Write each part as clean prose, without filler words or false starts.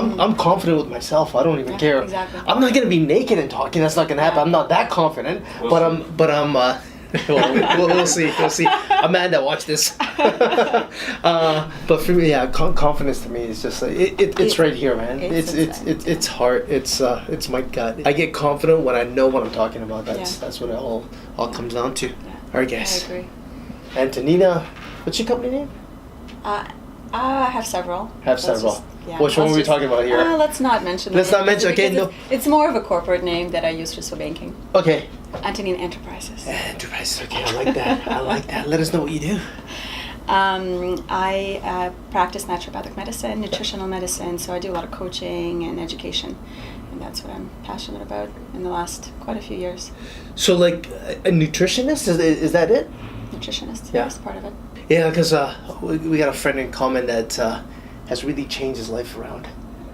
I'm confident with myself. I don't even care. Exactly. I'm not gonna be naked and talking. That's not gonna happen. I'm not that confident. But I'm. We'll see. We'll see. Amanda, watch this. But for me, confidence to me is just like it's right here, man. It's heart. It's my gut. I get confident when I know what I'm talking about. That's what it all comes down to. Yeah. All right, guys. I agree. Antonina, what's your company name? I have several. Which one were we talking about here? Let's not mention. Let's not mention. Okay, no. It's more of a corporate name that I use just for banking. Okay. Antonina Enterprises. Enterprises. Okay, I like that. I like that. Let us know what you do. I practice naturopathic medicine, nutritional medicine, so I do a lot of coaching and education, and that's what I'm passionate about in the last quite a few years. So, like a nutritionist, is that it? Nutritionist, yeah, that's part of it. Yeah, because we got a friend in common that has really changed his life around,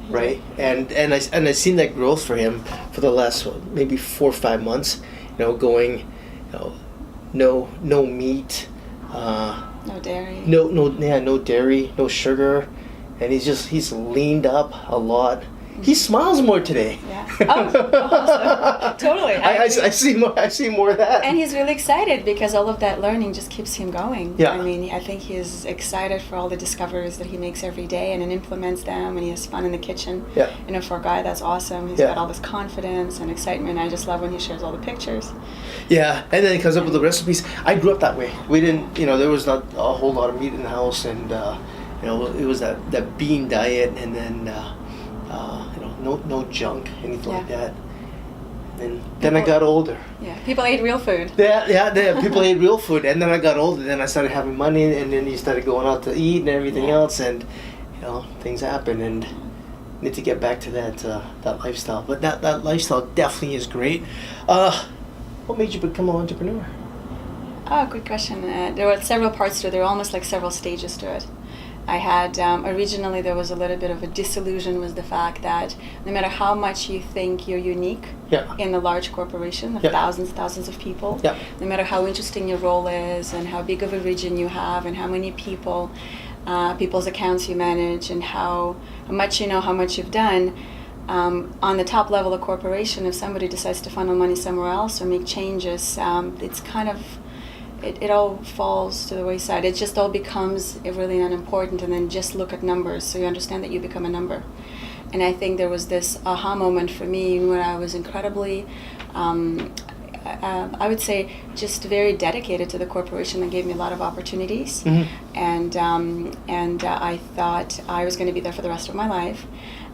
right? And I seen that growth for him for the last maybe 4 or 5 months. Going, no meat, no dairy, no dairy, no sugar, and he's leaned up a lot. He smiles more today. Yeah. Awesome. Totally. I see more of that. And he's really excited because all of that learning just keeps him going. Yeah. I mean, I think he's excited for all the discoveries that he makes every day and then implements them, and he has fun in the kitchen. Yeah. For a guy, that's awesome. He's got all this confidence and excitement. I just love when he shares all the pictures. Yeah, and then he comes up with the recipes. I grew up that way. We didn't, there was not a whole lot of meat in the house, and it was that bean diet, and then no junk, anything like that. And then I got older. Yeah, people ate real food. Yeah, people ate real food, and then I got older. Then I started having money, and then you started going out to eat and everything else, and things happen, and need to get back to that lifestyle. But that lifestyle definitely is great. What made you become an entrepreneur? Oh, good question. There were several parts to it. There were almost like several stages to it. I had, originally there was a little bit of a disillusion with the fact that no matter how much you think you're unique in a large corporation of thousands of people, no matter how interesting your role is and how big of a region you have and how many people, people's accounts you manage and how much you know, how much you've done, on the top level of corporation, if somebody decides to funnel money somewhere else or make changes, it's kind of, it all falls to the wayside. It just all becomes really unimportant, and then just look at numbers so you understand that you become a number. And I think there was this aha moment for me where I was incredibly, I would say, just very dedicated to the corporation that gave me a lot of opportunities. Mm-hmm. And I thought I was going to be there for the rest of my life.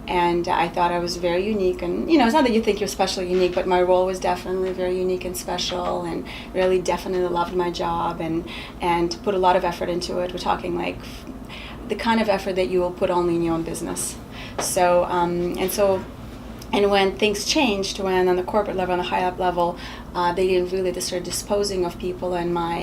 And I thought I was very unique, and it's not that you think you're special, unique, but my role was definitely very unique and special, and really definitely loved my job and put a lot of effort into it. We're talking like the kind of effort that you will put only in your own business. So and when things changed, when on the corporate level, on the high up level, they didn't really start disposing of people, and my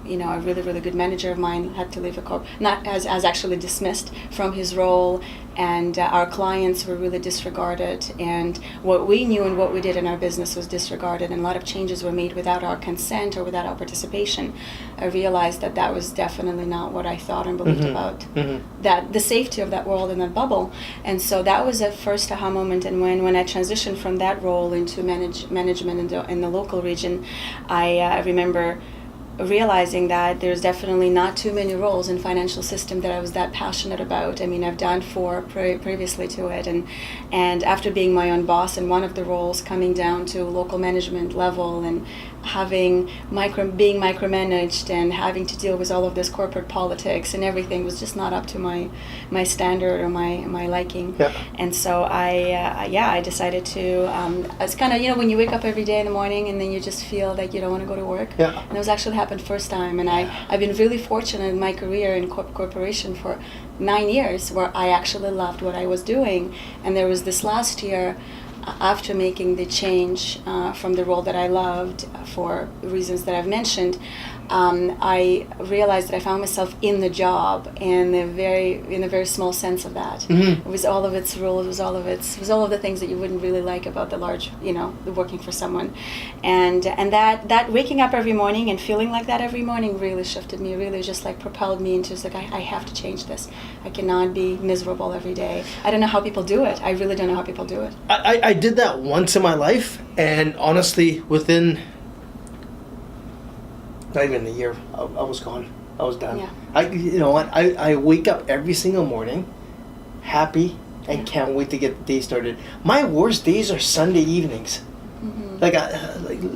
a really, really good manager of mine had to leave as actually dismissed from his role, and our clients were really disregarded, and what we knew and what we did in our business was disregarded, and a lot of changes were made without our consent or without our participation. I realized that was definitely not what I thought and believed about that the safety of that world and that bubble. And so that was a first aha moment. And when I transitioned from that role into management in the local region, I remember realizing that there's definitely not too many roles in financial system that I was that passionate about. I mean, I've done 4 previously to it, and after being my own boss in one of the roles, coming down to local management level and being micromanaged and having to deal with all of this corporate politics and everything was just not up to my standard or my liking. And so I decided to it's kind of when you wake up every day in the morning and then you just feel like you don't want to go to work. And it was actually happened first time, and I've been really fortunate in my career in corporation for 9 years where I actually loved what I was doing. And there was this last year, after making the change from the role that I loved for reasons that I've mentioned, I realized that I found myself in the job in a very small sense of that. Mm-hmm. It was all of its rules, it was all of the things that you wouldn't really like about the large, the working for someone, and that waking up every morning and feeling like that every morning really shifted me, really just like propelled me into like I have to change this. I cannot be miserable every day. I don't know how people do it. I really don't know how people do it. I did that once in my life, and honestly, within not even a year, I was gone. I was done. Yeah. You know what? I wake up every single morning, happy, and can't wait to get the day started. My worst days are Sunday evenings. Mm-hmm.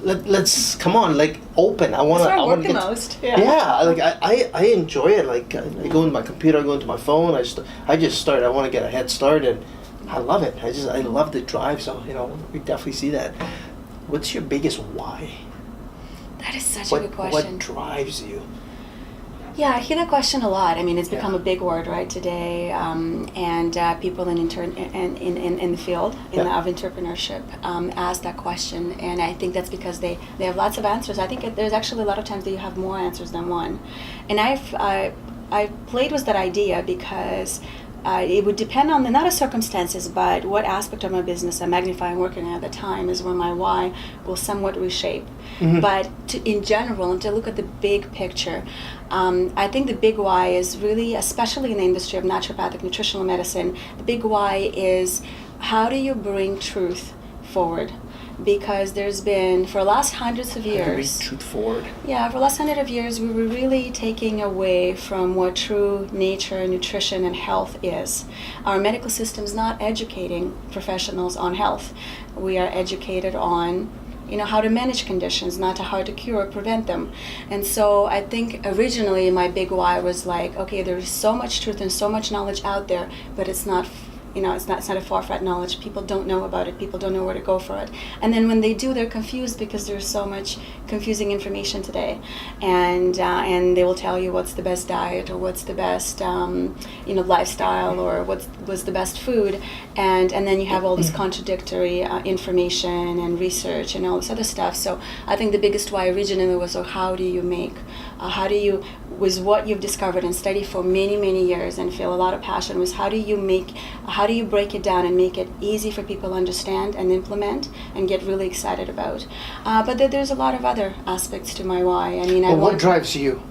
Let's come on, open. I want to. I work the most. Yeah. I enjoy it. I go into my computer, I go into my phone. I just start. I want to get a head start, and I love it. I love the drive. So we definitely see that. What's your biggest why? That is such a good question. What drives you? Yeah, I hear that question a lot. I mean, it's become a big word, right, today, and people in the field of entrepreneurship ask that question, and I think that's because they have lots of answers. I think there's actually a lot of times that you have more answers than one, and I've played with that idea because it would depend on not the circumstances, but what aspect of my business I'm magnifying working at the time is where my why will somewhat reshape. Mm-hmm. But in general, and to look at the big picture, I think the big why is really, especially in the industry of naturopathic nutritional medicine, the big why is how do you bring truth forward? Because there's been, for the last hundreds of years... truth forward. Yeah, for the last 100 of years, we were really taking away from what true nature, nutrition, and health is. Our medical system's not educating professionals on health. We are educated on how to manage conditions, not how to cure or prevent them. And so I think originally my big why was okay, there is so much truth and so much knowledge out there, but it's not it's not a far-fetched knowledge. People don't know about it. People don't know where to go for it. And then when they do, they're confused because there's so much confusing information today. And they will tell you what's the best diet or what's the best lifestyle or what's the best food. And then you have all this contradictory information and research and all this other stuff. So I think the biggest why originally was, how do you was what you've discovered and studied for many, many years and feel a lot of passion was how do you break it down and make it easy for people to understand and implement and get really excited about. But there's a lot of other aspects to my why. I mean, what drives you?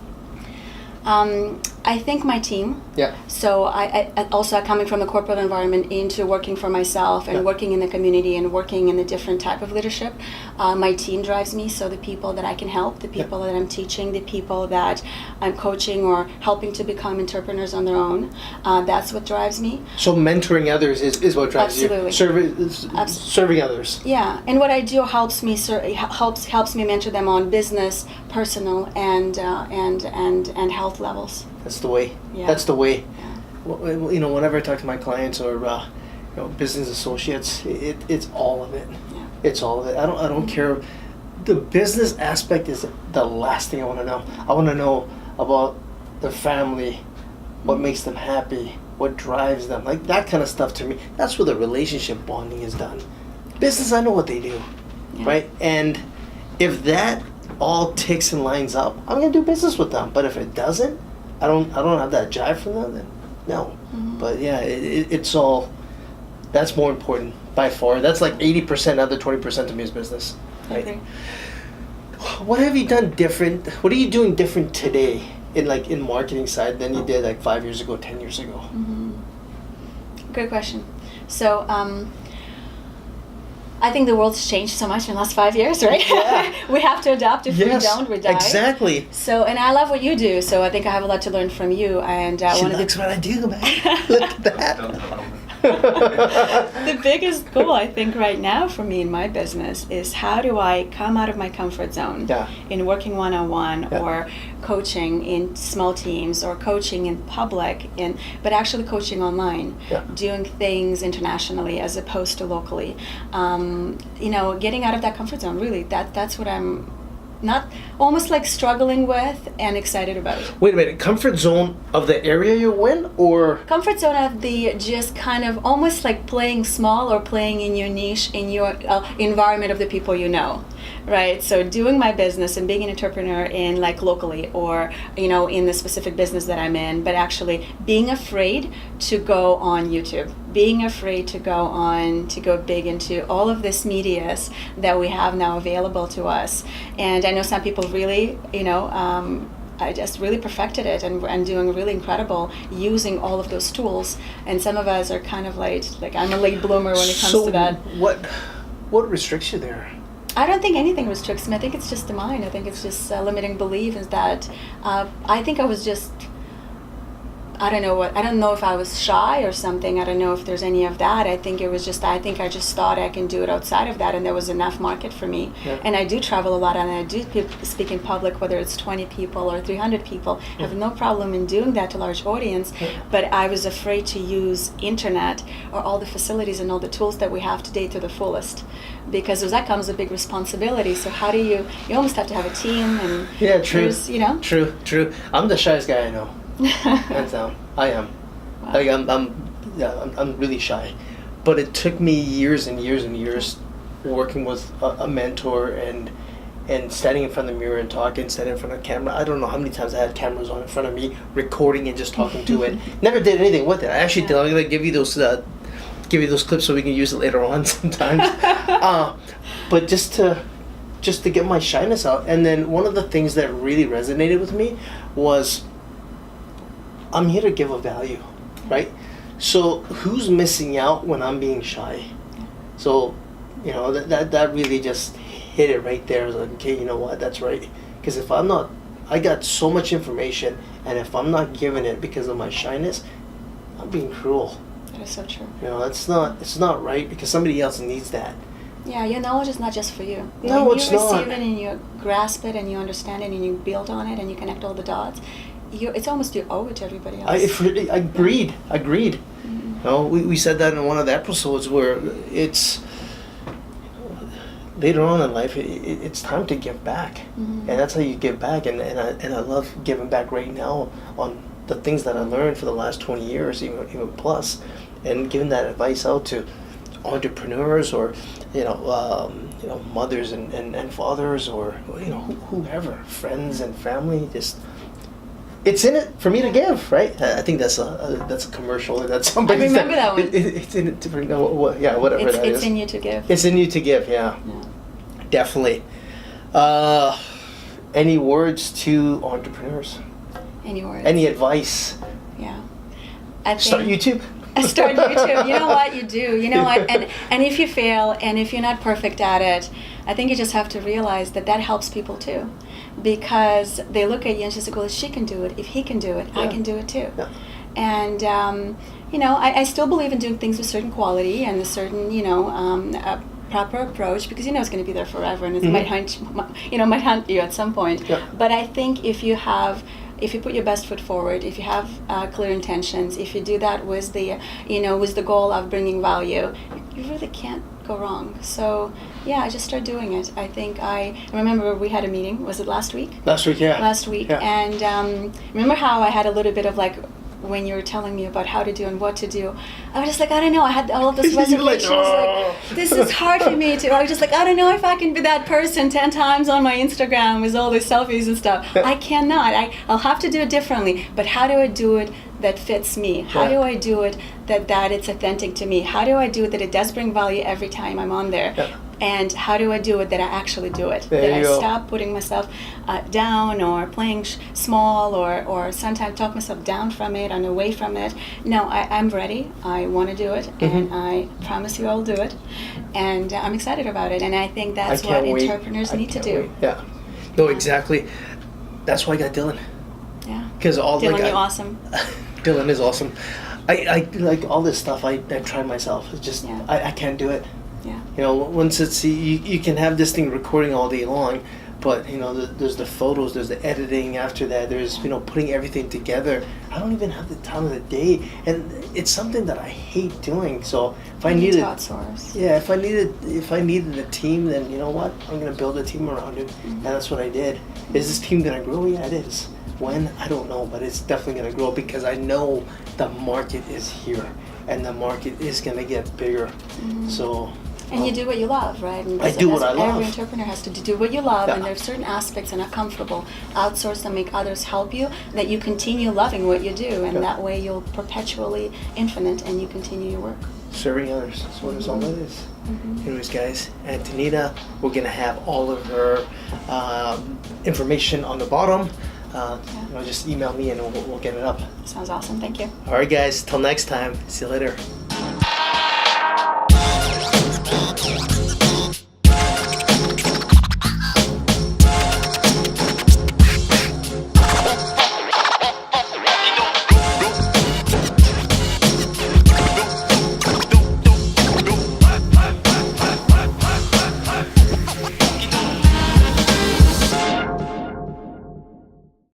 I think my team. Yeah. So I also coming from the corporate environment into working for myself and working in the community and working in the different type of leadership. My team drives me. So the people that I can help, the people that I'm teaching, the people that I'm coaching or helping to become entrepreneurs on their own. That's what drives me. So mentoring others is what drives Absolutely. you. Serving others. Yeah, and what I do helps me mentor them on business, personal, and health levels. That's the way. Yeah. That's the way. Yeah. Whenever I talk to my clients or business associates, it's all of it. Yeah. It's all of it. I don't care. The business aspect is the last thing I want to know. I want to know about their family, what makes them happy, what drives them, like that kind of stuff. To me, that's where the relationship bonding is done. Business, I know what they do, right? And if that all ticks and lines up, I'm gonna do business with them. But if it doesn't, I don't have that jive from them, then no. Mm-hmm. But yeah, it's all, that's more important by far. That's like 80% of the 20% to me is business. Right? Okay. What have you done different? What are you doing different today in marketing side than you did 5 years ago, 10 years ago? Mm-hmm. Good question. So I think the world's changed so much in the last 5 years, right? Yeah. We have to adapt. If we don't, we die. Exactly. So, and I love what you do, so I think I have a lot to learn from you. And she likes what I do, man. Look at that. The biggest goal, I think, right now for me in my business is how do I come out of my comfort zone in working one-on-one or coaching in small teams or coaching in public, but actually coaching online, doing things internationally as opposed to locally. Getting out of that comfort zone, really, that's what I'm not almost struggling with and excited about. Wait a minute, comfort zone of the area you're in, or? Comfort zone of the just kind of almost like playing small or playing in your niche, in your environment of the people you know. right? So doing my business and being an entrepreneur in like locally or, in the specific business that I'm in, but actually being afraid to go on YouTube, being afraid to go big into all of this medias that we have now available to us. And I know some people really, I just really perfected it and doing really incredible using all of those tools. And some of us are kind of late. Like I'm a late bloomer when it comes to that. What restricts you there? I don't think anything restricts me. I think it's just the mind. I think it's just limiting belief is that I think I was just, I don't know if I was shy or something. I don't know if there's any of that. I think I just thought I can do it outside of that, and there was enough market for me. Yeah. And I do travel a lot, and I do speak in public, whether it's 20 people or 300 people. I have no problem in doing that to a large audience, but I was afraid to use internet or all the facilities and all the tools that we have today to the fullest. Because with that comes a big responsibility. So how do you almost have to have a team and true. True. I'm the shyest guy I know. Hands down, I am. Wow. Like I'm really shy, but it took me years and years and years working with a mentor and standing in front of the mirror and talking, standing in front of the camera. I don't know how many times I had cameras on in front of me, recording and just talking to it. Never did anything with it. I actually did. I'm gonna give you those clips so we can use it later on sometimes. But just to get my shyness out. And then one of the things that really resonated with me was, I'm here to give a value, right? So who's missing out when I'm being shy? So, that really just hit it right there. I was like, okay, you know what? That's right. Because if I'm not, I got so much information, and if I'm not giving it because of my shyness, I'm being cruel. That is so true. It's not right, because somebody else needs that. Yeah, your knowledge is not just for you. No, it's not. When you receive it and you grasp it and you understand it and you build on it and you connect all the dots, it's almost you owe it to everybody else. I agreed. Mm-hmm. We said that in one of the episodes where it's later on in life, it's time to give back. Mm-hmm. And that's how you give back. And I love giving back right now on the things that I learned for the last 20 years, even plus, and giving that advice out to entrepreneurs or mothers and fathers or whoever, friends and family. Just it's in it for me to give, right? I think that's a commercial. That's somebody. I remember that one. It's in it to bring. Whatever that is. It's in you to give. It's in you to give. Yeah. Definitely. Any words to entrepreneurs? Any words? Any advice? Yeah. Start YouTube. Start YouTube. You know what? You do. You know what? And if you fail, and if you're not perfect at it, I think you just have to realize that helps people too, because they look at you and just say, "Well, if she can do it, if he can do it, I can do it too." Yeah. And I still believe in doing things with certain quality and a certain proper approach, because it's going to be there forever, and it might hunt you at some point. Yeah. But I think if you put your best foot forward, if you have clear intentions, if you do that with the goal of bringing value, you really can't go wrong. So I just start doing it. I think I remember we had a meeting. Was it last week? Last week, yeah. Last week, yeah. And remember how I had a little bit of like, when you were telling me about how to do and what to do, I was just like, I don't know. I had all of this reservations. Like, this is hard for me to. I was just like, I don't know if I can be that person 10 times on my Instagram with all these selfies and stuff. I cannot. I'll have to do it differently. But how do I do it that fits me? How do I do it that it's authentic to me? How do I do it that it does bring value every time I'm on there? Yeah. And how do I do it that I actually do it? There that you I go. stop putting myself down or playing small or sometimes talk myself down from it and away from it. No, I'm ready. I want to do it, and I promise you I'll do it. And I'm excited about it. And I think that's what entrepreneurs need to do. Wait. Yeah. No, exactly. That's why I got Dylan. Yeah. Because Dylan, you're awesome. Dylan is awesome. I like all this stuff. I've tried myself. It's just I can't do it. Yeah. Once it's you can have this thing recording all day long, but there's the photos, there's the editing after that, there's putting everything together. I don't even have the time of the day, and it's something that I hate doing. So if I needed if I needed a team, then you know what, I'm gonna build a team around it, and that's what I did. Is this team gonna grow? Yeah, it is. When? I don't know, but it's definitely gonna grow because I know the market is here, and the market is gonna get bigger. So And you do what you love, right? And I do what I love. Every entrepreneur has to do what you love, Yeah. and there's certain aspects that are not comfortable. Outsource them, make others help you, that you continue loving what you do, and Yeah. that way you'll perpetually infinite and you continue your work. Serving others. That's what it's all it is. Mm-hmm. Anyways, guys, Antonina, we're gonna have all of her information on the bottom. Just email me and we'll get it up. Sounds awesome. Thank you. All right, guys. Till next time. See you later.